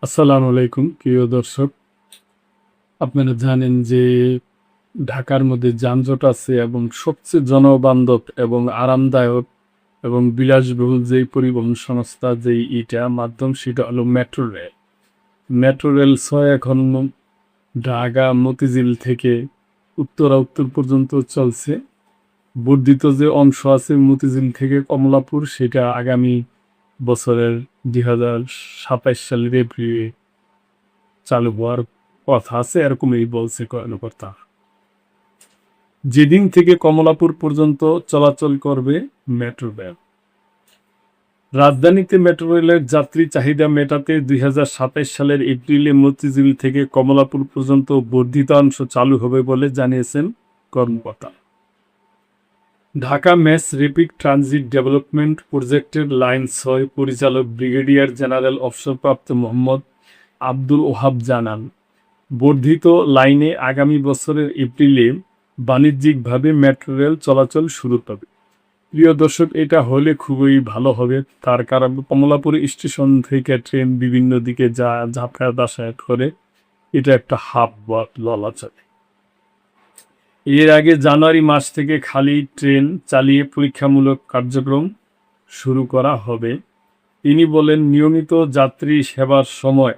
আসসালামু আলাইকুম প্রিয় দর্শক। আপনারা জানেন যে ঢাকার মধ্যে যানজট আছে এবং সবচেয়ে জনবান্ধব এবং আরামদায়ক এবং বিলাসবহুল যেই পরিবহন সংস্থা যেই মাধ্যম সেটা হলো মেট্রো রেল। মেট্রো রেল ৬ এখন ঢাকা মতিঝিল থেকে উত্তর পর্যন্ত চলছে। বর্ধিত যে অংশ আছে মতিঝিল থেকে কমলাপুর সেটা আগামী বছরের ২০২৭ সালের এপ্রিলে চালু হওয়ার কথা আছে, এরকমই বলছে কর্মকর্তা। যেদিন থেকে কমলাপুর পর্যন্ত চলাচল করবে মেট্রো রেল। রাজধানীতে মেট্রো রেলের যাত্রী চাহিদা মেটাতে ২০২৭ সালের এপ্রিলে মতিঝিল থেকে কমলাপুর পর্যন্ত বর্ধিত অংশ চালু হবে বলে জানিয়েছেন কর্মকর্তা। Dhaka mass rapid transit development প্রজেক্টের লাইন ৬ পরিচালক ব্রিগেডিয়ার জেনারেল অবসরপ্রাপ্ত মোহাম্মদ আব্দুল ওহাব জানান, বর্ধিত লাইনে আগামী বছরের এপ্রিলে বাণিজ্যিকভাবে মেট্রো রেল চলাচল শুরু হবে। প্রিয় দর্শক, এটা হলে খুবই ভালো হবে। তার কারণ কমলাপুর স্টেশন থেকে ট্রেন বিভিন্ন দিকে যাতায়াত করে। এটা একটা হাব বলা চলে। এর আগে জানুয়ারি মাস থেকে খালি ট্রেন চালিয়ে পরীক্ষামূলক কার্যক্রম শুরু করা হবে। তিনি বলেন, নিয়মিত যাত্রী সেবার সময়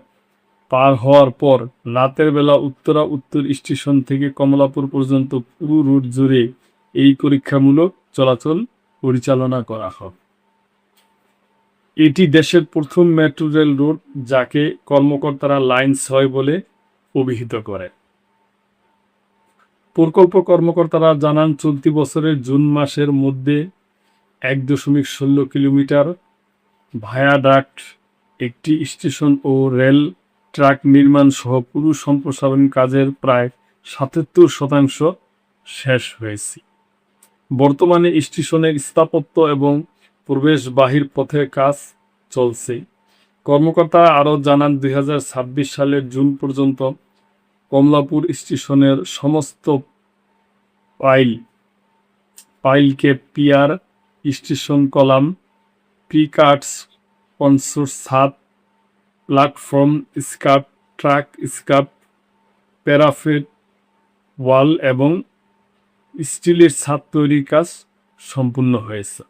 পার হওয়ার পর রাতের বেলা উত্তর স্টেশন থেকে কমলাপুর পর্যন্ত পুরো রুট জুড়ে এই পরীক্ষামূলক চলাচল পরিচালনা করা হবে। এটি দেশের প্রথম মেট্রো রেল রুট যাকে কর্মকর্তারা লাইন ৬ বলে অভিহিত করে। প্রকল্প কর্মকর্তারা জানান, চলতি বছরের জুন মাসের মধ্যে ১.১৬ কিলোমিটার ভায়াডাক্ট, একটি স্টেশন ও রেল ট্র্যাক নির্মাণ সহ পুরো সম্প্রসারণ কাজের প্রায় ৭৭% শেষ হয়েছে। বর্তমানে স্টেশনের স্থাপত্য এবং প্রবেশ বাহির পথে কাজ চলছে। কর্মকর্তারা আরও জানান, ২০২৬ সালের জুন পর্যন্ত কমলাপুর স্টেশনের সমস্ত পাইলকে পিয়ার, স্টেশন কলাম, প্রিকাটস, কনসোর্স ছাদ, প্ল্যাটফর্ম স্কার্প, ট্রাক স্কার্প, প্যারাফেট ওয়াল এবং স্টিলের ছাদ তৈরির কাজ সম্পূর্ণ হয়েছে।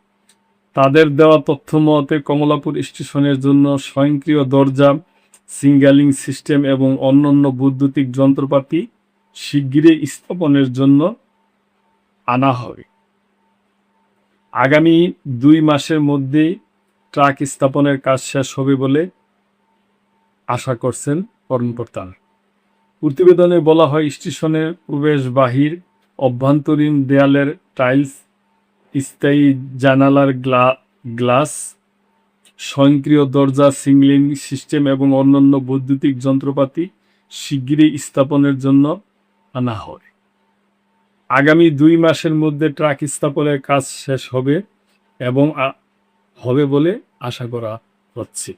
তাদের দেওয়া তথ্য মতে কমলাপুর স্টেশনের জন্য স্বয়ংক্রিয় দরজা, সিগন্যালিং সিস্টেম এবং অন্যান্য বৈদ্যুতিক যন্ত্রপাতি শিগগিরই স্থাপনের জন্য আনা হবে। আগামী ২ মাসের মধ্যেই ট্রাক স্থাপনের কাজ শেষ হবে বলে আশা করছেন কর্মকর্তারা। প্রতিবেদনে বলা হয়, স্টেশনের প্রবেশ বাহির, অভ্যন্তরীণ দেয়ালের টাইলস, স্থায়ী জানালার গ্লাস, স্বয়ংক্রিয় দরজা, সিগন্যালিং সিস্টেম এবং অন্যান্য বৈদ্যুতিক যন্ত্রপাতি শিগগিরই স্থাপনের জন্য আনা হবে। আগামী ২ মাসের মধ্যে ট্রাক স্থাপনের কাজ শেষ হবে এবং হবে বলে আশা করা হচ্ছে।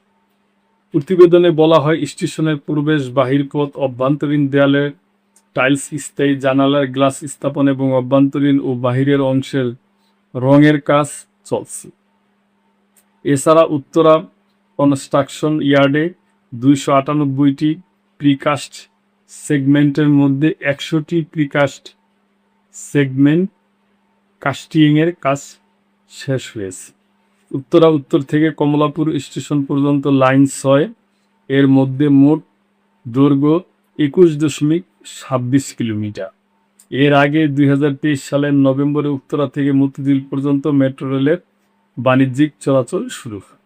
প্রতিবেদনে বলা হয়, স্টেশনের প্রবেশ বাহির পথ, অভ্যন্তরীণ দেয়ালের টাইলস, স্থায়ী জানালার গ্লাস স্থাপন এবং অভ্যন্তরীণ ও বাহিরের অংশের রঙের কাজ চলছে। এছাড়া উত্তরা কনস্ট্রাকশন ইয়ার্ডে ২৯৮টি প্রিকাস্ট সেগমেন্টের মধ্যে ১০০টি প্রিকাস্ট সেগমেন্ট কাস্টিংয়ের কাজ শেষ হয়েছে। উত্তর থেকে কমলাপুর স্টেশন পর্যন্ত লাইন ৬ এর মধ্যে মোট দৈর্ঘ্য ২১.২৬ কিলোমিটার। এর আগে ২০২৩ সালের নভেম্বরে উত্তরা থেকে মতিঝিল পর্যন্ত মেট্রো রেলের বাণিজ্যিক চলাচল শুরু হয়।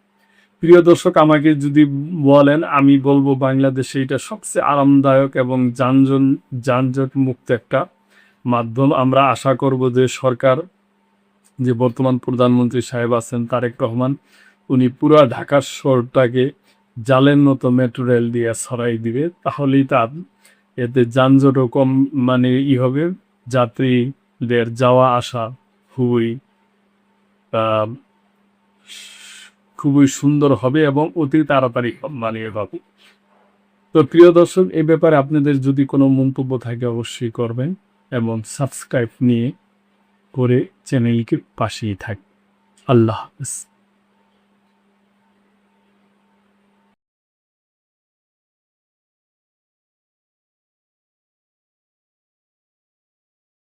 প্রিয় দর্শক, আমাকে যদি বলেন, আমি বলবো বাংলাদেশে এটা সবচেয়ে আরামদায়ক এবং যানজট মুক্ত একটা মাধ্যম। আমরা আশা করব যে সরকার, যে বর্তমান প্রধানমন্ত্রী সাহেব আছেন তারেক রহমান, উনি পুরো ঢাকার শহরটাকে জালের মতো মেট্রো রেল দিয়ে ছড়াই দিবে। তাহলেই তার এতে যানজটও কম হবে, যাত্রীদের যাওয়া আসা খুবই খুবই সুন্দর হবে এবং অতি তাড়াতাড়ি হবে। তো প্রিয় দর্শক, এই ব্যাপারে আপনাদের যদি কোনো মন্তব্য থাকে অবশ্যই করবেন এবং সাবস্ক্রাইব করে চ্যানেলকে পাশেই থাকবেন। আল্লাহ হাফেজ।